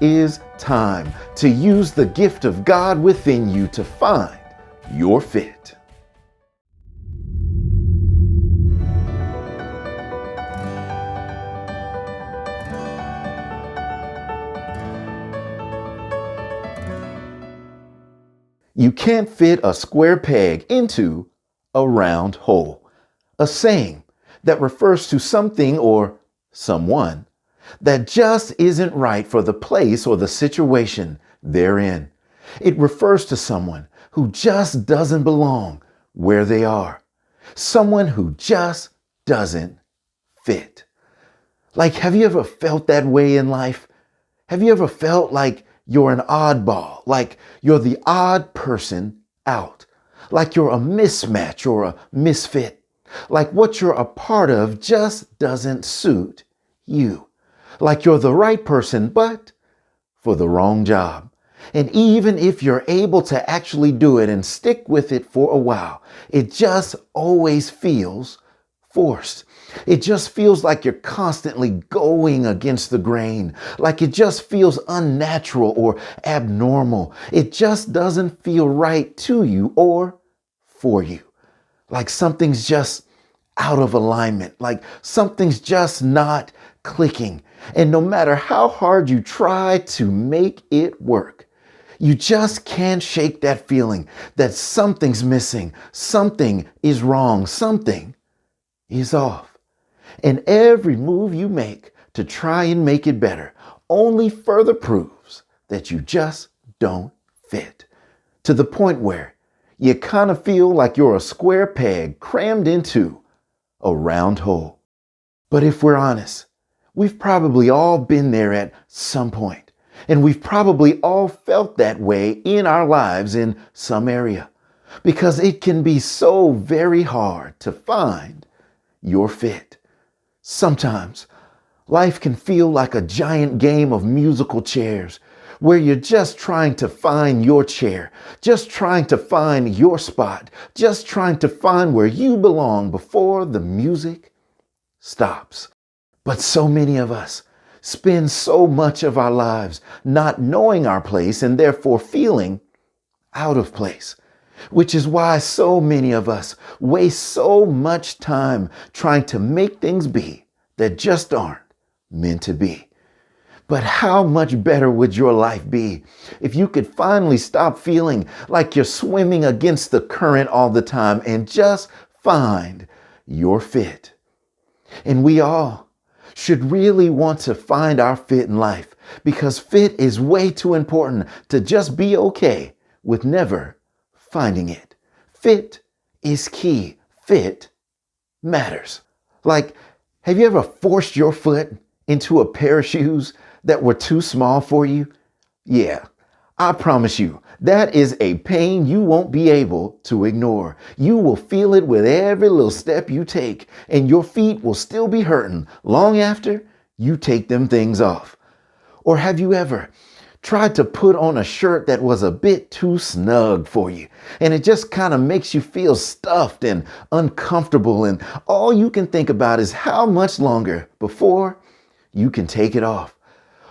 is time to use the gift of God within you to find your fit. You can't fit a square peg into a round hole. A saying that refers to something or someone that just isn't right for the place or the situation they're in. It refers to someone who just doesn't belong where they are. Someone who just doesn't fit. Like, have you ever felt that way in life? Have you ever felt like you're an oddball, like you're the odd person out, like you're a mismatch or a misfit, like what you're a part of just doesn't suit you, like you're the right person, but for the wrong job? And even if you're able to actually do it and stick with it for a while, it just always feels forced. It just feels like you're constantly going against the grain, like it just feels unnatural or abnormal. It just doesn't feel right to you or for you. Like something's just out of alignment, like something's just not clicking. And no matter how hard you try to make it work, you just can't shake that feeling that something's missing, something is wrong, something is off. And every move you make to try and make it better only further proves that you just don't fit, to the point where you kind of feel like you're a square peg crammed into a round hole. But if we're honest, we've probably all been there at some point, and we've probably all felt that way in our lives in some area, because it can be so very hard to find your fit. Sometimes life can feel like a giant game of musical chairs where you're just trying to find your chair, just trying to find your spot, just trying to find where you belong before the music stops. But so many of us spend so much of our lives not knowing our place and therefore feeling out of place, which is why so many of us waste so much time trying to make things be that just aren't meant to be. But how much better would your life be if you could finally stop feeling like you're swimming against the current all the time and just find your fit? And we all should really want to find our fit in life, because fit is way too important to just be okay with never finding it. Fit is key. Fit matters. Like, have you ever forced your foot into a pair of shoes that were too small for you? Yeah, I promise you, that is a pain you won't be able to ignore. You will feel it with every little step you take, and your feet will still be hurting long after you take them things off. Or have you ever tried to put on a shirt that was a bit too snug for you, and it just kind of makes you feel stuffed and uncomfortable, and all you can think about is how much longer before you can take it off?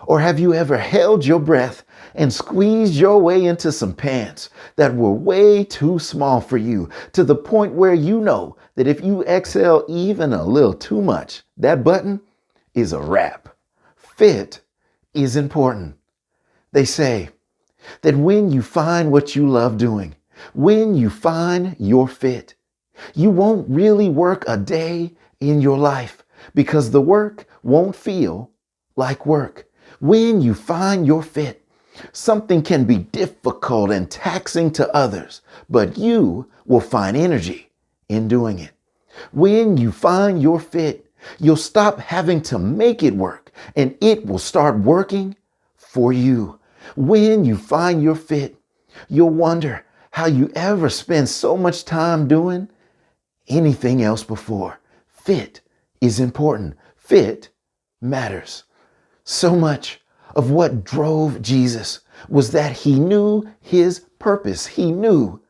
Or have you ever held your breath and squeezed your way into some pants that were way too small for you, to the point where you know that if you exhale even a little too much, that button is a wrap? Fit is important. They say that when you find what you love doing, when you find your fit, you won't really work a day in your life, because the work won't feel like work. When you find your fit, something can be difficult and taxing to others, but you will find energy in doing it. When you find your fit, you'll stop having to make it work, and it will start working for you. When you find your fit, you'll wonder how you ever spend so much time doing anything else before. Fit is important. Fit matters. So much of what drove Jesus was that he knew his purpose. He knew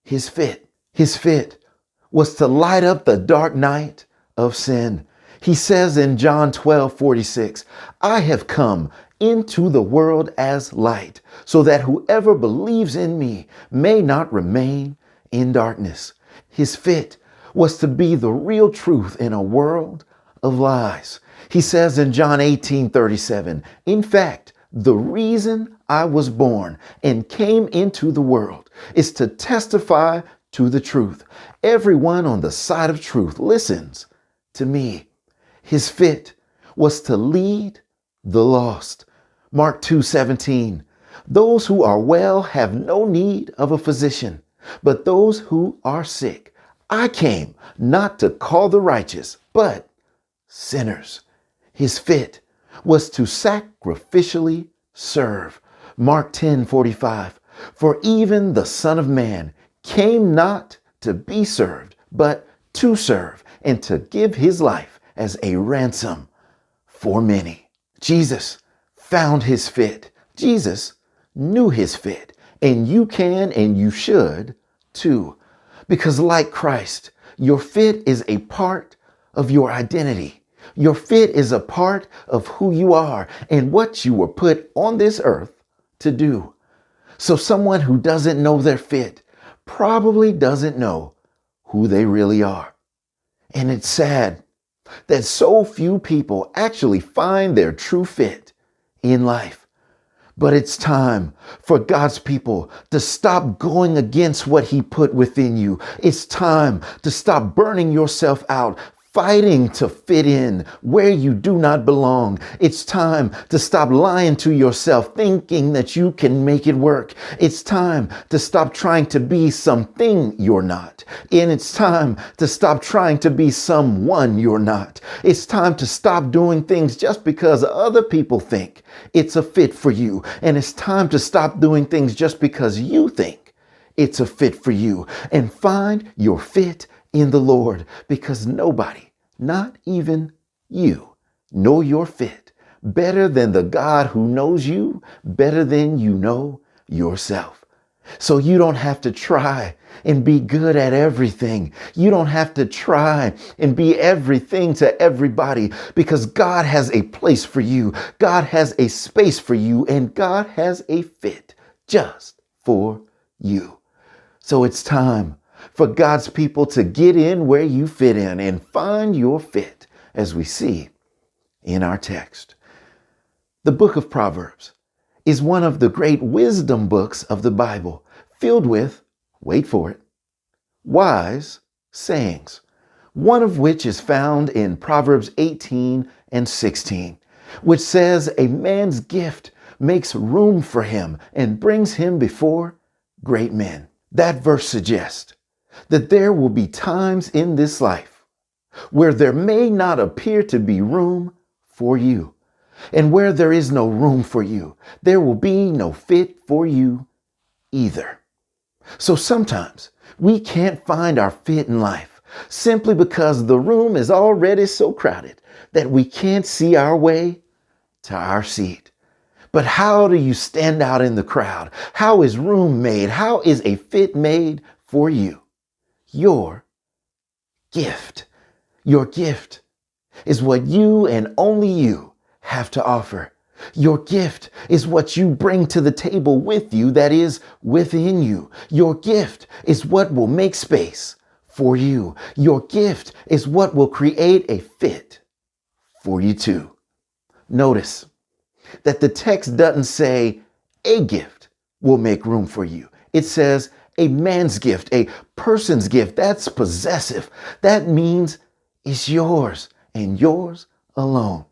his fit. His fit was to light up the dark night of sin. He says in John 12:46, I have come into the world as light, so that whoever believes in me may not remain in darkness. His fit was to be the real truth in a world of lies. He says in John 18:37, in fact, the reason I was born and came into the world is to testify to the truth. Everyone on the side of truth listens to me. His fit was to lead the lost. Mark 2:17, those who are well have no need of a physician, but those who are sick. I came not to call the righteous, but sinners. His fit was to sacrificially serve. Mark 10:45, for even the Son of Man came not to be served, but to serve and to give his life as a ransom for many. Jesus found his fit. Jesus knew his fit, and you can and you should too. Because like Christ, your fit is a part of your identity. Your fit is a part of who you are and what you were put on this earth to do. So someone who doesn't know their fit probably doesn't know who they really are. And it's sad that so few people actually find their true fit in life. But it's time for God's people to stop going against what he put within you. It's time to stop burning yourself out, fighting to fit in where you do not belong. It's time to stop lying to yourself, thinking that you can make it work. It's time to stop trying to be something you're not. And it's time to stop trying to be someone you're not. It's time to stop doing things just because other people think it's a fit for you. And it's time to stop doing things just because you think it's a fit for you, and find your fit in the Lord, because nobody, not even you, know your fit better than the God who knows you better than you know yourself. So you don't have to try and be good at everything. You don't have to try and be everything to everybody, because God has a place for you. God has a space for you, and God has a fit just for you. So it's time for God's people to get in where you fit in and find your fit, as we see in our text. The book of Proverbs is one of the great wisdom books of the Bible, filled with, wait for it, wise sayings, one of which is found in Proverbs 18:16, which says, a man's gift makes room for him and brings him before great men. That verse suggests that there will be times in this life where there may not appear to be room for you. And where there is no room for you, there will be no fit for you either. So sometimes we can't find our fit in life simply because the room is already so crowded that we can't see our way to our seat. But how do you stand out in the crowd? How is room made? How is a fit made for you? Your gift. Your gift is what you and only you have to offer. Your gift is what you bring to the table with you, that is within you. Your gift is what will make space for you. Your gift is what will create a fit for you too. Notice that the text doesn't say a gift will make room for you. It says a man's gift, a person's gift. That's possessive. That means it's yours and yours alone.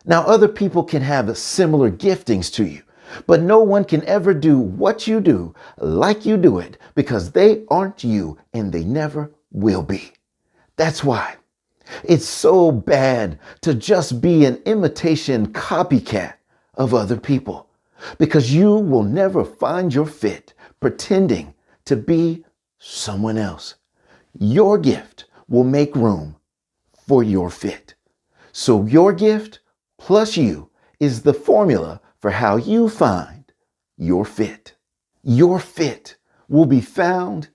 Now, other people can have similar giftings to you, but no one can ever do what you do like you do it, because they aren't you and they never will be. That's why it's so bad to just be an imitation copycat of other people, because you will never find your fit pretending to be someone else. Your gift will make room for your fit. So your gift plus you is the formula for how you find your fit. Your fit will be found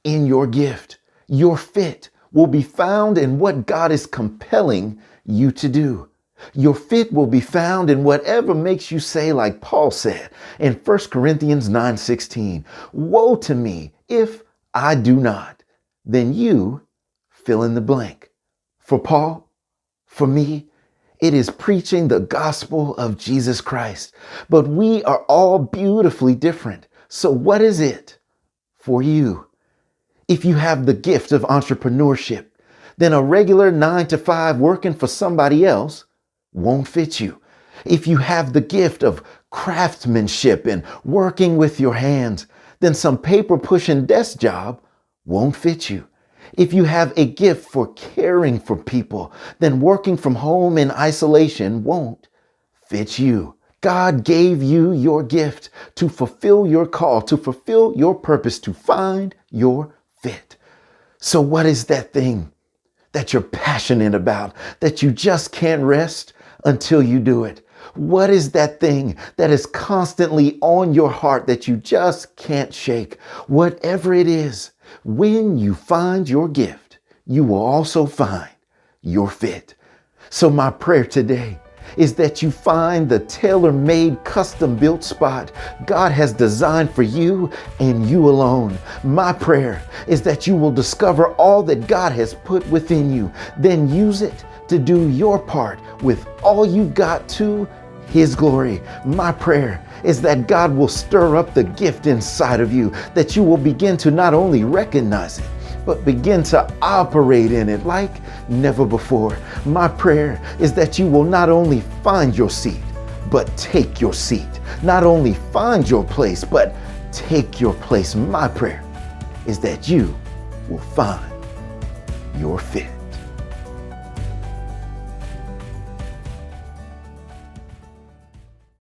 in your gift. Your fit will be found in what God is compelling you to do. Your fit will be found in whatever makes you say, like Paul said in 1 Corinthians 9:16, woe to me if I do not. Then you fill in the blank. For Paul, for me, it is preaching the gospel of Jesus Christ. But we are all beautifully different. So what is it for you? If you have the gift of entrepreneurship, then a regular 9 to 5 working for somebody else won't fit you. If you have the gift of craftsmanship and working with your hands, then some paper pushing desk job won't fit you. If you have a gift for caring for people, then working from home in isolation won't fit you. God gave you your gift to fulfill your call, to fulfill your purpose, to find your fit. So what is that thing that you're passionate about, that you just can't rest until you do it? What is that thing that is constantly on your heart that you just can't shake? Whatever it is, when you find your gift, you will also find your fit. So my prayer today is that you find the tailor-made, custom-built spot God has designed for you and you alone. My prayer is that you will discover all that God has put within you, then use it to do your part with all you've got to His glory. My prayer is that God will stir up the gift inside of you, that you will begin to not only recognize it, but begin to operate in it like never before. My prayer is that you will not only find your seat, but take your seat. Not only find your place, but take your place. My prayer is that you will find your fit.